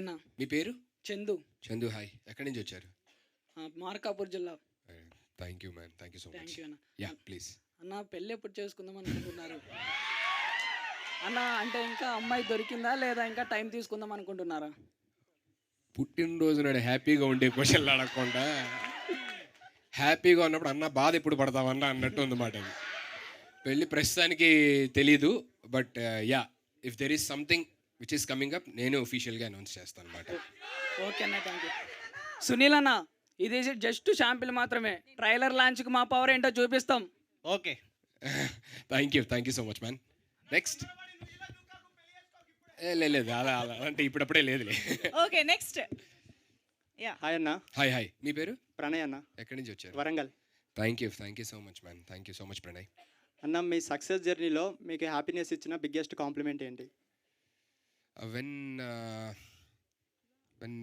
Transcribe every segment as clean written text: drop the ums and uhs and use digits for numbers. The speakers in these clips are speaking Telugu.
అన్న. మీ పేరు? చందు. చందు, హాయ్. ఎక్కడి నుంచి వచ్చారు? మార్కాపూర్ జిల్లా. Thank you man, thank you so much. Thank you అన్న. Yeah please. అన్న పెళ్ళి ఎప్పుడు చేసుకుందాం అనుకుంటున్నారు అన్న? అంటే ఇంకా అమ్మాయి దొరికిందా లేదా ఇంకా టైం తీసుకుందాం అనుకుంటున్నారా? పుట్టినరోజు నాడు హ్యాపీగా ఉండే క్వశ్చన్లు అడగకుండా హ్యాపీగా ఉన్నప్పుడు అన్న బాధ ఎప్పుడు పడతావన్నా అన్నట్టు ఉందన్నమాట. అది పెళ్ళి ప్రస్తుతానికి తెలీదు, but yeah, if there is something which is coming up నేను ఒఫీషియల్గా అనౌన్స్ చేస్తాను అనమాట. ఓకే అన్న, థ్యాంక్ యూ. సునీల్ అన్న, ఇది జస్ట్ షాంపిల్ మాత్రమే. ట్రైలర్ లాంచ్కి మా పవర్ ఏంటో చూపిస్తాం. Okay, thank you so much man. Next లేదు అలా అలా అంటే ఇప్పుడప్పుడే లేదులే. Okay, next. యా, హాయ్ అన్న. హాయ్. మీ పేరు? ప్రణయ్ అన్న, ఎక్కడి నుంచి వచ్చారు? Warangal. Thank you so much man. Thank you so much Pranay. అన్న, మీ సక్సెస్ జర్నీలో మీకు హ్యాపీనెస్ ఇచ్చిన బిగ్గెస్ట్ కాంప్లిమెంట్ ఏంటి? వెన్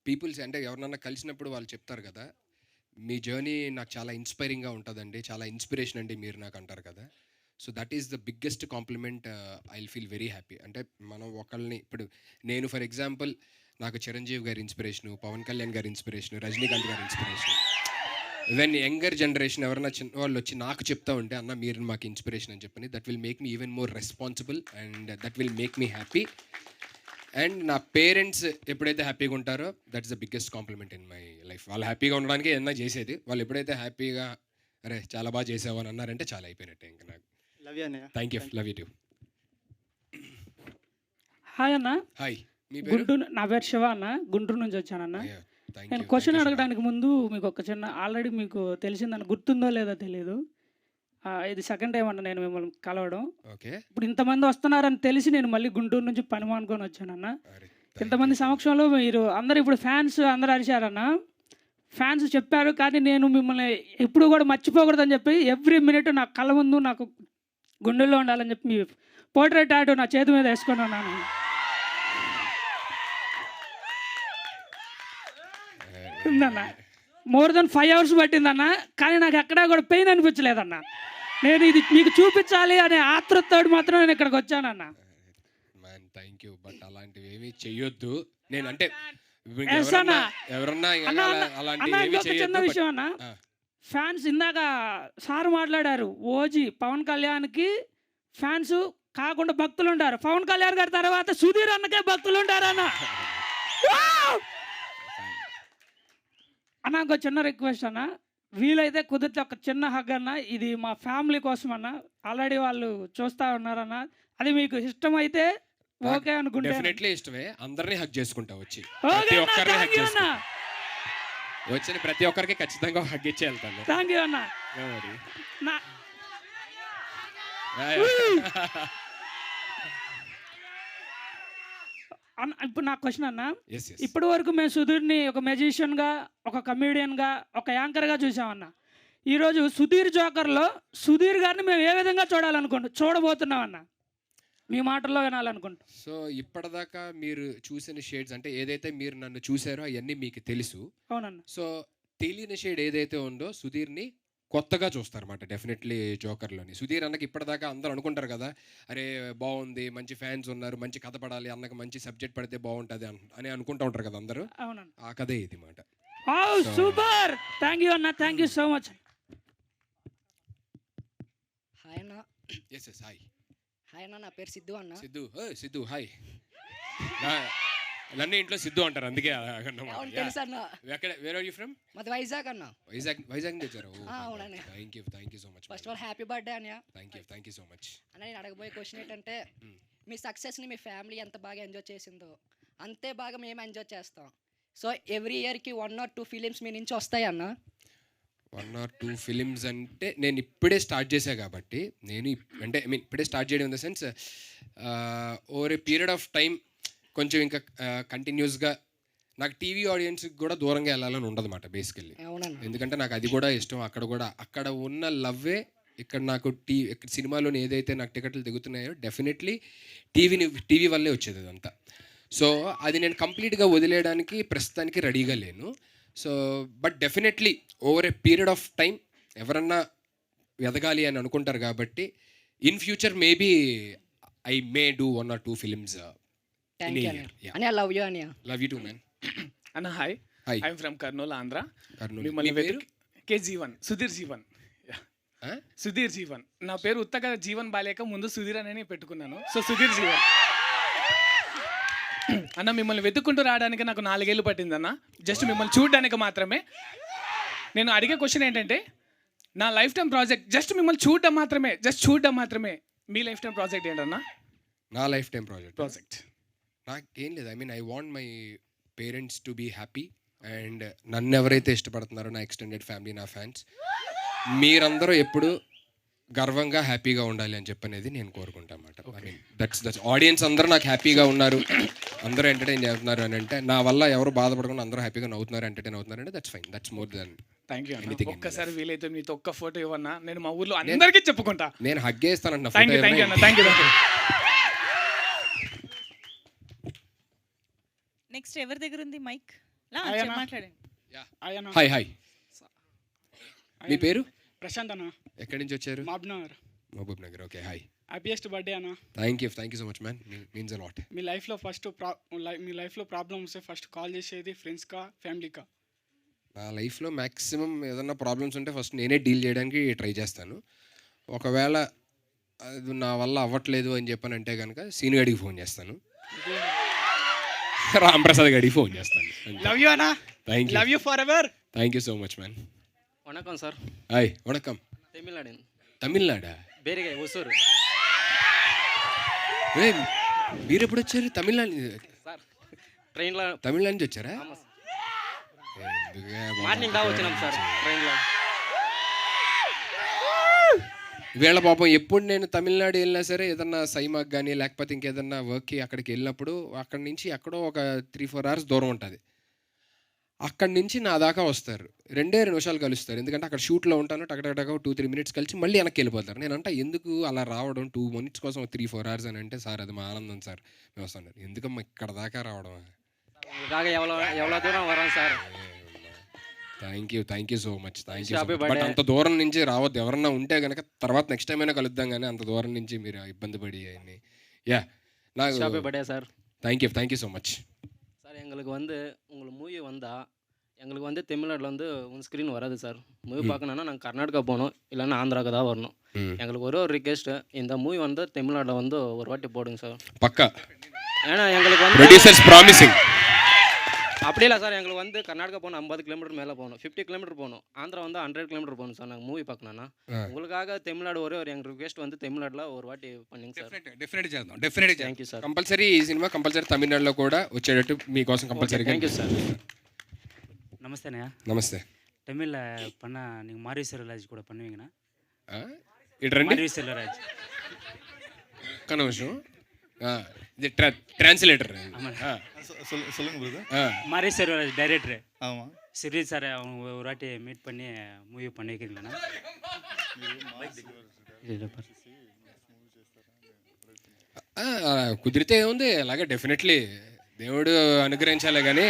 పీపుల్స్ అంటే ఎవరినన్నా కలిసినప్పుడు వాళ్ళు చెప్తారు కదా, మీ జర్నీ నాకు చాలా ఇన్స్పైరింగ్గా ఉంటుందండి, చాలా ఇన్స్పిరేషన్ అండి మీరు నాకు అంటారు కదా. So that is the biggest compliment. I will feel very happy. అంటే మనం ఒకళ్ళని ఇప్పుడు నేను ఫర్ ఎగ్జాంపుల్ నాకు చిరంజీవి గారి ఇన్స్పిరేషను, పవన్ కళ్యాణ్ గారి ఇన్స్పిరేషను, రజనీకాంత్ గారి ఇన్స్పిరేషన్. వెన్ యంగర్ జనరేషన్ ఎవరైనా చిన్న వాళ్ళు వచ్చి నాకు చెప్తా ఉంటే అన్న మీరు మాకు ఇన్స్పిరేషన్ అని చెప్పని, that will make me even more responsible and that will make me happy. And నా పేరెంట్స్ ఎప్పుడైతే హ్యాపీగా ఉంటారో that's the biggest compliment in my life. వాళ్ళు హ్యాపీగా ఉండడానికి ఏదైనా చేసేది, వాళ్ళు ఎప్పుడైతే హ్యాపీగా అరే చాలా బాగా చేసావు అని అన్నారంటే చాలా అయిపోయినట్టే ఇంకా నాకు. లవ్ యూ అన్నయ్య. Thank you, love you two. Hi అన్న. హాయ్. మీ పేరు? గుంటూరు. నా పేరు శివ అన్న, గుంటూరు నుంచి వచ్చానన్న. నేను క్వశ్చన్ అడగడానికి ముందు మీకు ఒక చిన్న, ఆల్రెడీ మీకు తెలిసిందని గుర్తుందో లేదో తెలియదు, ఇది సెకండ్ టైం అన్న నేను మిమ్మల్ని కలవడం. ఓకే. ఇప్పుడు ఇంతమంది వస్తున్నారని తెలిసి నేను మళ్ళీ గుంటూరు నుంచి పని మానుకొని వచ్చానన్న. ఇంతమంది సమక్షంలో మీరు అందరు ఇప్పుడు ఫ్యాన్స్ అందరూ అరిచారన్న, ఫ్యాన్స్ చెప్పారు, కానీ నేను మిమ్మల్ని ఎప్పుడు కూడా మర్చిపోకూడదని చెప్పి ఎవ్రీ మినిట్ నా కళ్ళ ముందు నాకు గుండెల్లో ఉండాలని చెప్పి మీ పోర్ట్రేట్ ఆర్ట్ నా చేతి మీద వేసుకొని ఉన్నాను. ఉందన్న, మోర్ దెన్ 5 hours పట్టిందన్న, కానీ నాకు ఎక్కడా కూడా పెయిన్ అనిపించలేదన్న. నేను ఇది మీకు చూపించాలి అనే ఆతృతతో మాత్రం నేను ఇక్కడికి వచ్చానన్న. మ్యాన్ థ్యాంక్ యూ, బట్ అలాంటివి ఏమీ చెయ్యొద్దు. నేను అంటే ఎవరన్నా చిన్న విషయం అన్న, ఫ్యాన్స్ ఇందాక సార్ మాట్లాడారు, ఓజీ పవన్ కళ్యాణ్కి ఫ్యాన్స్ కాకుండా భక్తులు ఉంటారు, పవన్ కళ్యాణ్ గారి తర్వాత సుధీర్ అన్నకే భక్తులు ఉంటారన్న. అన్న ఇంకో చిన్న రిక్వెస్ట్ అన్న, వీలైతే కుదిరితే ఒక చిన్న హగ్ అన్న, ఇది మా ఫ్యామిలీ కోసం అన్న. ఆల్రెడీ వాళ్ళు చూస్తూ ఉన్నారన్న, అది మీకు ఇష్టమైతే ఓకే అనుకుంటే. డెఫినెట్లీ ఇష్టమే, అందరినీ హగ్ చేసుకుంటా వచ్చి వచ్చిన ప్రతి ఒక్కరికి ఖచ్చితంగా హగ్ ఇచ్చి వెళ్తాను. థ్యాంక్ యూ అన్న. ఇప్పుడు నా క్వశ్చన్ అన్న, ఇప్పటి వరకు మేము సుధీర్ని ఒక మెజిషియన్గా, ఒక కమీడియన్గా, ఒక యాంకర్గా చూసామన్న. ఈరోజు సుధీర్ జోకర్లో సుధీర్ గారిని మేము ఏ విధంగా చూడబోతున్నామన్న, మీ మాటల్లో వినాలనుకుంటాం. సో ఇప్పటిదాకా మీరు చూసిన షేడ్స్ అంటే ఏదైతే మీరు నన్ను చూసారో అవన్నీ మీకు తెలుసు. అవునన్న. సో తెలియని షేడ్ ఏదైతే ఉందో సుధీర్ని కొత్తగా చూస్తారన్నమాట డెఫినెట్లీ జోకర్లోని. సుధీర్ అన్నకి ఇప్పటిదాకా అందరూ అనుకుంటారు కదా, అరే బాగుంది, మంచి ఫ్యాన్స్ ఉన్నారు, మంచి కథ పడాలి, అన్నకి మంచి సబ్జెక్ట్ పడితే బాగుంటుంది అని అనుకుంటూ ఉంటారు కదా అందరూ. ఆ కథే ఇది మాట. సూపర్, థ్యాంక్ యూ అన్న, thank you so much. Hi అన్న. హాయ్. హాయ్ అన్న, నా పేరు సిద్ధు అన్న. సిద్ధు హాయ్. నన్ను ఇంట్లో సిద్ధు అంటారు, అందుకే తెలుసు అన్న. Where are you from? మాది వైజాగ్ అన్న. వైజాగ్ నుంచి వచ్చారు. అవునండి. Thank you so much. First of all happy birthday అన్న. థ్యాంక్ యూ సో మచ్ అన్న. నేను అడగబోయే క్వశ్చన్ ఏంటంటే, మీ సక్సెస్ని మీ ఫ్యామిలీ ఎంత బాగా ఎంజాయ్ చేసిందో అంతే బాగా మేము ఎంజాయ్ చేస్తాం. సో ఎవ్రీ ఇయర్కి 1 or 2 ఫిలిమ్స్ మీ నుంచి వస్తాయి అన్న. 1 or 2 ఫిలిమ్స్ అంటే నేను ఇప్పుడే స్టార్ట్ చేశా కాబట్టి, నేను అంటే ఐ మీన్ ఇప్పుడే స్టార్ట్ చేయడం in the sense over a period of time కొంచెం ఇంకా కంటిన్యూస్గా నాకు టీవీ ఆడియన్స్కి కూడా దూరంగా వెళ్ళాలని ఉండదన్నమాట బేసికల్లీ. ఎందుకంటే నాకు అది కూడా ఇష్టం. అక్కడ ఉన్న లవ్వే ఇక్కడ నాకు సినిమాలోని ఏదైతే నాకు టికెట్లు దిగుతున్నాయో డెఫినెట్లీ టీవీ వల్లే వచ్చేది అదంతా. సో అది నేను కంప్లీట్గా వదిలేయడానికి ప్రస్తుతానికి రెడీగా లేను. So but definitely over a period of time ఎవరన్నా ఎదగాలి అని అనుకుంటారు కాబట్టి in future maybe I may do 1 or 2 films thank In you a అన్నయ్య. year, yeah. అన్నయ్య లవ్ యూ అన్నయ్య. Love you too man. అన్న hi, hi. I'm from Kurnool, Andhra. Kurnool. మిమ్మల్ని మీ పేరు? కేజీవన్, సుధీర్ జీవన్. ఆ? సుధీర్ జీవన్. నా పేరు ఉత్తగా జీవన్ బాలేక ముందు సుధీర్ అని పెట్టుకున్నాను. సో సుధీర్ జీవన్. అన్న మిమ్మల్ని వెతుక్కుంటూ రావడానికి నాకు 4 ఏళ్ళు పట్టిందన్న, జస్ట్ మిమ్మల్ని చూడడానికి మాత్రమే. నేను అడిగే క్వశ్చన్ ఏంటంటే, నా లైఫ్ టైం ప్రాజెక్ట్ జస్ట్ మిమ్మల్ని చూడడం మాత్రమే, జస్ట్ చూడడం మాత్రమే. మీ లైఫ్ టైం ప్రాజెక్ట్ ఏంటన్నా? నా లైఫ్ టైం ప్రాజెక్ట్ నాకేం లేదు. I want my parents to be happy. And నన్ను ఎవరైతే ఇష్టపడుతున్నారో, నా ఎక్స్టెండెడ్ ఫ్యామిలీ, నా ఫ్యాన్స్, మీరందరూ ఎప్పుడు గర్వంగా హ్యాపీగా ఉండాలి అని చెప్పనేది నేను కోరుకుంటా అన్నమాట. ఐ మీన్ దట్స్ ఆడియన్స్ అందరూ నాకు హ్యాపీగా ఉన్నారు, అందరూ ఎంటర్టైన్ చేస్తున్నారు అని అంటే, నా వల్ల ఎవరు బాధపడకుండా అందరూ హ్యాపీగా నవ్వుతున్నారు, ఎంటర్టైన్ అవుతున్నారు అంటే that's fine. That's more than. Thank you అన్న. Anything in my ఒక్కసారి వీలైతే మీతో ఒక్క ఫోటో ఇవ్వన్నా, నేను మా ఊర్లో అందరికీ చెప్పుకుంటా. నేను హగ్గేస్తానంట. థ్యాంక్ యూ అన్న, థ్యాంక్ యూ. నెక్స్ట్ ఎవరి దగ్గర ఉంది మైక్? ఆయనా? మాట్లాడండి. ఆయన హాయ్ హాయ్. మీ పేరు? ప్రశాంత్ అన్న, ఎక్కడి నుంచి వచ్చారు? Mahbubnagar. Mahbubnagar. Okay, hi. Happiest birthday అన్న. Thank you so much man. Means a lot. మీ లైఫ్లో ప్రాబ్లమ్ వస్తే ఫస్ట్ కాల్ చేసేది ఫ్రెండ్స్కా ఫ్యామిలీకా? నా లైఫ్లో మ్యాక్సిమం ఏదన్నా ప్రాబ్లమ్స్ ఉంటే ఫస్ట్ నేనే డీల్ చేయడానికి ట్రై చేస్తాను. ఒకవేళ అది నా వల్ల అవ్వట్లేదు అని చెప్పానంటే కనుక సీను గడికి ఫోన్ చేస్తాను, రాంప్రసాద్ గడికి ఫోన్ చేస్తాను. లవ్ యూ అన్న. Thank you. Love you forever. Thank you so much man. వణకం సార్. హాయ్. వణకం. తమిళనాడు. తమిళనాడా? బేరిగా ఒసూరు మీరు ఎప్పుడు వచ్చారు? తమిళనాడు. సార్. ట్రైన్లో తమిళనాడు నుంచి వచ్చారా? మార్నింగ్ దా వచ్చినాం సార్ ట్రైన్లో. వీళ్ళ పాపం ఎప్పుడు నేను తమిళనాడు వెళ్ళినా సరే, ఏదన్నా సైమాకి కానీ లేకపోతే ఇంకేదన్నా వర్క్కి అక్కడికి వెళ్ళినప్పుడు, అక్కడి నుంచి ఎక్కడో ఒక 3-4 hours దూరం ఉంటుంది. అక్కడి నుంచి నా దాకా వస్తారు, 2 నిమిషాలు కలుస్తారు. ఎందుకంటే అక్కడ షూట్లో ఉంటాను, టకటక 2-3 minutes కలిసి మళ్ళీ వెనక్కి వెళ్ళిపోతారు. నేను అంటే ఎందుకు అలా రావడం 2 minutes కోసం 3-4 hours అని అంటే, సార్ అది మా ఆనందం సార్, మేము వస్తాను. ఎందుకమ్మా ఇక్కడ దాకా రావడం? రాగా ఎవరో దూరం వరం sir. Thank you so much. Happy but birthday. అంత దూరం నుంచి రావద్దు. ఎవరన్నా ఉంటే కనుక తర్వాత నెక్స్ట్ టైం అయినా కలుద్దాం, కానీ అంత దూరం నుంచి మీరు ఇబ్బంది పడి అన్ని. యా, ஹாப்பி నాకు birthday sir. Thank you so much. Sir எங்களுக்கு வந்து உங்களுக்கு மூவி வந்தால் எங்களுக்கு வந்து தமிழ்நாட்டில் வந்து உன் ஸ்க்ரீன் வராது சார். மூவி பார்க்கணுன்னா நாங்கள் கர்நாடகா போகணும், இல்லைன்னா ஆந்திராவுக்கு தான் வரணும். எங்களுக்கு ஒரு ரிக்வெஸ்ட்டு, இந்த மூவி வந்து தமிழ்நாட்டில் வந்து ஒரு வாட்டி போடுங்க சார். పక్కా. ஏன்னா எங்களுக்கு வந்து ప్రొడ్యూసర్స్ ప్రామిసింగ్. அப்படி இல்லை சார், எங்களுக்கு வந்து கர்நாடகா போகணும் 50 கிலோமீட்டர் மேலே போகணும், 50 கிலோமீட்டர் போகணும். ஆந்திரா வந்து 100 கிலோமீட்டர் போகணும் சார். நாங்கள் மூவி பார்க்கணுன்னா உங்களுக்காக தமிழ்நாடு ஒரே ஒரு எங்கள் ரிக்வெஸ்ட் வந்து தமிழ்நாட்டில் ஒரு வாட்டி பண்ணிங்க சார். డెఫినెట్ చేద్దాం, డెఫినెట్ చేద్దాం. Thank you sir. కంపల్సరీ ఈ సినిమా కంపల్సరీ తమిళనాడులో కూడా వచ్చేటట్టు మీకోసం కంపల్సరీగా. Thank you sir. நமஸ்தேண்ணா. నమస్తే. தமிழில் பண்ணால் நீங்கள் மாரி செல்வராஜ் கூட பண்ணுவீங்கண்ணா? ఇటు రండి மாரி செல்வராஜ். ఒక్క నిమిషం. ఇది ట్రాన్స్లేటర్. சொல்லுங்க பிரதர். மாரி செல்வராஜ் டைரக்டர். ஆமா. சிறீ சார் அவங்க ஒரு வாட்டி மீட் பண்ணி மூவி பண்ணி வைக்கிறீங்களாண்ணா? కుదిరితే ఏముంది, అలాగే డెఫినెట్లీ దేవుడు అనుగ్రహించాలి, కానీ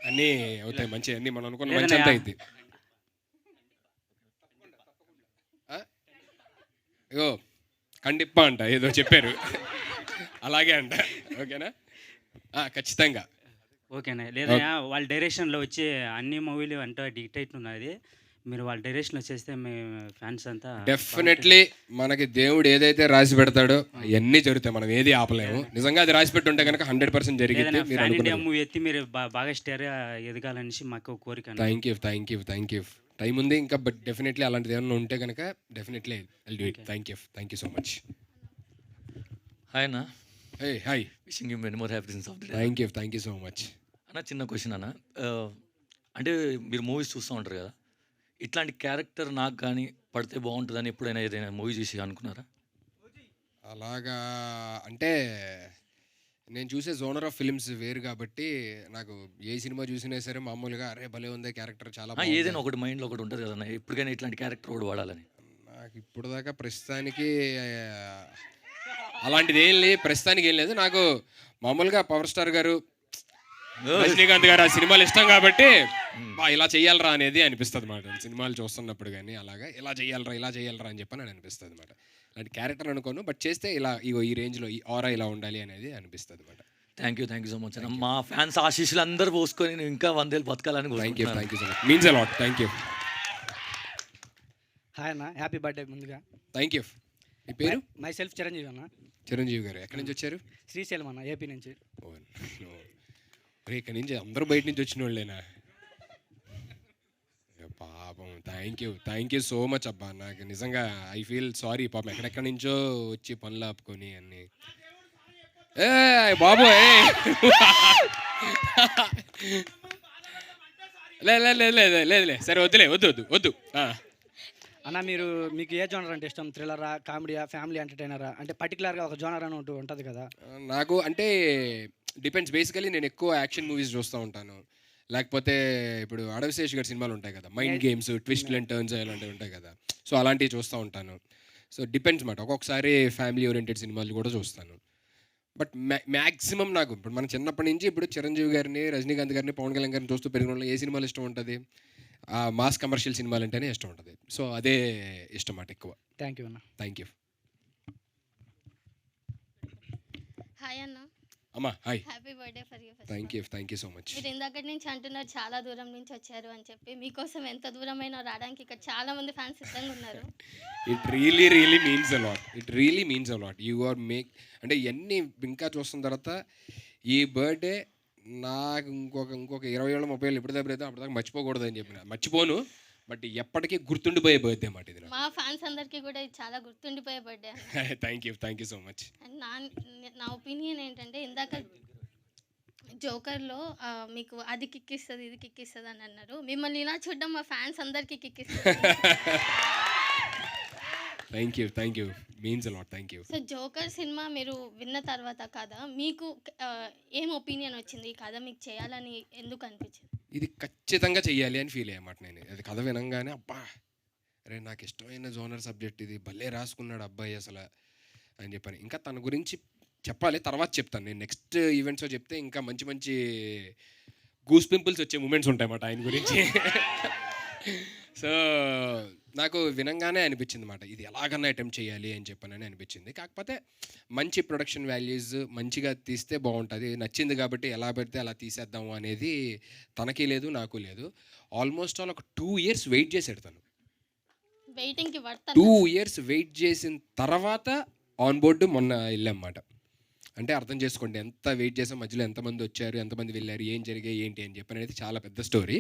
అన్నీ అవుతాయి మంచి, అన్నీ మనం అనుకున్న మంచి అంతా అయింది. ఇగో కండిప్పా అంట ఏదో చెప్పారు, అలాగే అంట. ఓకేనా? ఖచ్చితంగా. ఓకేనా? లేదా వాళ్ళ డైరెక్షన్లో వచ్చి అన్ని మూవీలు అంటే డిక్టేట్ ఉన్నది, మీరు వాళ్ళ డైరెక్షన్లో చేస్తే మీ ఫ్యాన్స్ అంతా డెఫినెట్లీ మనకి దేవుడు ఏదైతే రాసి పెడతాడో అవన్నీ జరుగుతాయి, మనం ఏది ఆపలేము. నిజంగా అది రాసి పెట్టుంటే కనుక 100% జరిగింది. మీరు ఫ్యాన్ ఇండియా అనుకున్నారు. మూవీ ఎత్తి మీరు బాగా స్టార్ ఎదగాలనేసి మాకు కోరిక. Thank you. టైం ఉంది ఇంకా, బట్ డెఫినెట్లీ అలాంటిది ఏమన్నా ఉంటే కనుక definitely I'll do it. Thank you so much. Hi అన్న. Hi. Wishing you many more happiness of the day. Thank you so much. అన్న చిన్న క్వశ్చన్ అన్న, అంటే మీరు మూవీస్ చూస్తూ ఉంటారు కదా, ఇట్లాంటి క్యారెక్టర్ నాకు కానీ పడితే బాగుంటుందని ఎప్పుడైనా ఏదైనా మూవీ చూసి అనుకున్నారా? అలాగా అంటే నేను చూసే జోనర్ ఆఫ్ ఫిల్మ్స్ వేరు కాబట్టి నాకు ఏ సినిమా చూసినా సరే మామూలుగా అరే భలే ఉంది క్యారెక్టర్ చాలా బాగుంది. ఏదైనా ఒకటి మైండ్లో ఒకటి ఉంటుంది కదన్న, ఎప్పటికైనా ఇట్లాంటి క్యారెక్టర్ ఒకటి వాడాలని. నాకు ఇప్పుడు దాకా ప్రస్తుతానికి అలాంటిది ప్రస్తుతానికి ఏం లేదు. నాకు మామూలుగా పవర్ స్టార్ గారు, రజనీకాంత్ గారు ఆ సినిమాలు ఇష్టం కాబట్టి ఇలా చెయ్యాలరా అనేది అనిపిస్తుంది అన్నమాట సినిమాలు చూస్తున్నప్పుడు. కానీ అలాగా ఇలా చెయ్యాలరా అని చెప్పని అని అనిపిస్తుంది అన్నమాట. అంటే క్యారెక్టర్ అనుకోను, బట్ చేస్తే ఇలా ఇగో ఈ రేంజ్లో ఈ ఆరా ఇలా ఉండాలి అనేది అనిపిస్తుంది అనమాట. థ్యాంక్ యూ సో మచ్ అన్న. మా ఫ్యాన్స్ ఆశీస్సులు అందరూ పోసుకొని నేను ఇంకా 100 ఏళ్ళు బతకాలని థ్యాంక్ యూ కోరుకుంటున్నాను. So much, means a lot. Thank you. Hi అన్న, హ్యాపీ బర్త్డే ముందుగా. Thank you. మీ పేరు? మై సెల్ఫ్ చిరంజీవి అన్న, చిరంజీవి గారు. ఎక్కడి నుంచి వచ్చారు? శ్రీశైలం అన్న, ఏపీ నుంచి. ఇక్కడ నుంచి అందరూ బయట నుంచి వచ్చిన వాళ్ళేనా? పాపం. థ్యాంక్ యూ సో మచ్ అబ్బా. నాకు నిజంగా ఐ ఫీల్ సారీ పాపం, ఎక్కడెక్కడి నుంచో వచ్చి పనులు ఆపుకొని అన్నీ. ఏ బాబు లేదు సరే వద్దులే, వద్దు. అన్న మీకు ఏ జోనర్ అంటే ఇష్టం? థ్రిల్లరా, కామెడీయా, ఫ్యామిలీ ఎంటర్టైనరా? అంటే పర్టికులర్గా ఒక జోనర్ అని ఉంటుంది కదా. నాకు అంటే డిపెండ్స్. బేసికలీ నేను ఎక్కువ యాక్షన్ మూవీస్ చూస్తూ ఉంటాను. లేకపోతే ఇప్పుడు అడవిశేష్ గారి సినిమాలు ఉంటాయి కదా, mind games, twist and turns అలాంటివి ఉంటాయి కదా, సో అలాంటివి చూస్తూ ఉంటాను. సో డిపెండ్స్ మాట. ఒక్కొక్కసారి ఫ్యామిలీ ఓరియంటెడ్ సినిమాలు కూడా చూస్తాను. బట్ మ్యాక్సిమం నాకు ఇప్పుడు మన చిన్నప్పటి నుంచి ఇప్పుడు చిరంజీవి గారిని, రజనీకాంత్ గారిని, పవన్ కళ్యాణ్ గారిని చూస్తూ పెరిగిన వాళ్ళు ఏ సినిమాలు ఇష్టం ఉంటుంది? మాస్ కమర్షియల్ సినిమాలు అంటేనే ఇష్టం ఉంటుంది. సో అదే ఇష్టం మాట ఎక్కువ. థ్యాంక్ యూ అన్న. Thank you. హాయ్ అన్న, అమ్మా hi. Happy birthday for you. Thank you so much. మీరు ఇందాక నుంచి అంటున్నారు చాలా దూరం నుంచి వచ్చారు అని చెప్పి. మీకోసం ఎంత దూరమైనా రావడానికి ఇక్కడ చాలా మంది ఫ్యాన్స్ సిద్ధంగా ఉన్నారు. It really means a lot. You are అంటే ఇవన్నీ ఇంకా చూస్తున్న తర్వాత ఈ బర్త్డే నాకు ఇంకొక 20 ఏళ్ళు 30 ఏళ్ళు ఎప్పటిదాకా అప్పటిదాకా మర్చిపోకూడదు అని చెప్పిన. మర్చిపోను, బట్ ఎప్పటికీ గుర్తుండిపోయే బర్త్డే మాట ఇది. మా ఫ్యాన్స్ అందరికీ కూడా ఇది చాలా గుర్తుండిపోయే birthday. Thank you so much. నా ఒపీనియన్ ఏంటంటే, ఇందాక జోకర్లో మీకు అది కిక్కిస్తుంది ఇది కిక్కిస్తుంది అని అన్నారు. మిమ్మల్ని ఇలా చూడడం మా ఫ్యాన్స్ అందరికీ కిక్కిస్తుంది. Thank you means a lot. Thank you. So Joker cinema మీరు విన్న తర్వాత కథ మీకు ఏం ఒపీనియన్ వచ్చింది? ఈ కథ మీకు చేయాలని ఎందుకు అనిపించింది? ఇది ఖచ్చితంగా చెయ్యాలి అని ఫీల్ అయ్యమాట నేను. అది కథ వినంగానే అబ్బా, అరే నాకు ఇష్టమైన జోనర్ సబ్జెక్ట్ ఇది, భలే రాసుకున్నాడు అబ్బాయి అసలు అని చెప్పని. ఇంకా తన గురించి చెప్పాలి, తర్వాత చెప్తాను నేను. నెక్స్ట్ ఈవెంట్స్లో చెప్తే ఇంకా మంచి గూస్ పింపుల్స్ వచ్చే మూమెంట్స్ ఉంటాయి అన్నమాట ఆయన గురించి. సో నాకు వినంగానే అనిపించింది మాట, ఇది ఎలాగన్నా అటెంప్ట్ చేయాలి అని చెప్పనని అనిపించింది. కాకపోతే మంచి ప్రొడక్షన్ వాల్యూస్ మంచిగా తీస్తే బాగుంటుంది. నచ్చింది కాబట్టి ఎలా పెడితే అలా తీసేద్దాము అనేది తనకి లేదు, నాకు లేదు. ఆల్మోస్ట్ ఆల్ ఒక 2 years వెయిట్ చేశాడు తను. వెయిటింగ్కి 2 years వెయిట్ చేసిన తర్వాత ఆన్ బోర్డు మొన్న వెళ్ళామన్నమాట. అంటే అర్థం చేసుకోండి ఎంత వెయిట్ చేసాం, మధ్యలో ఎంతమంది వచ్చారు, ఎంతమంది వెళ్ళారు, ఏం జరిగాయి ఏంటి అని చెప్పని అనేది చాలా పెద్ద స్టోరీ.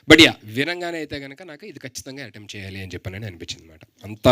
బట్ వినంగానే అయితే కనుక నాకు ఇది ఖచ్చితంగా అటెంప్ట్ చేయాలి అని చెప్పని అనిపించింది అనమాట. అంత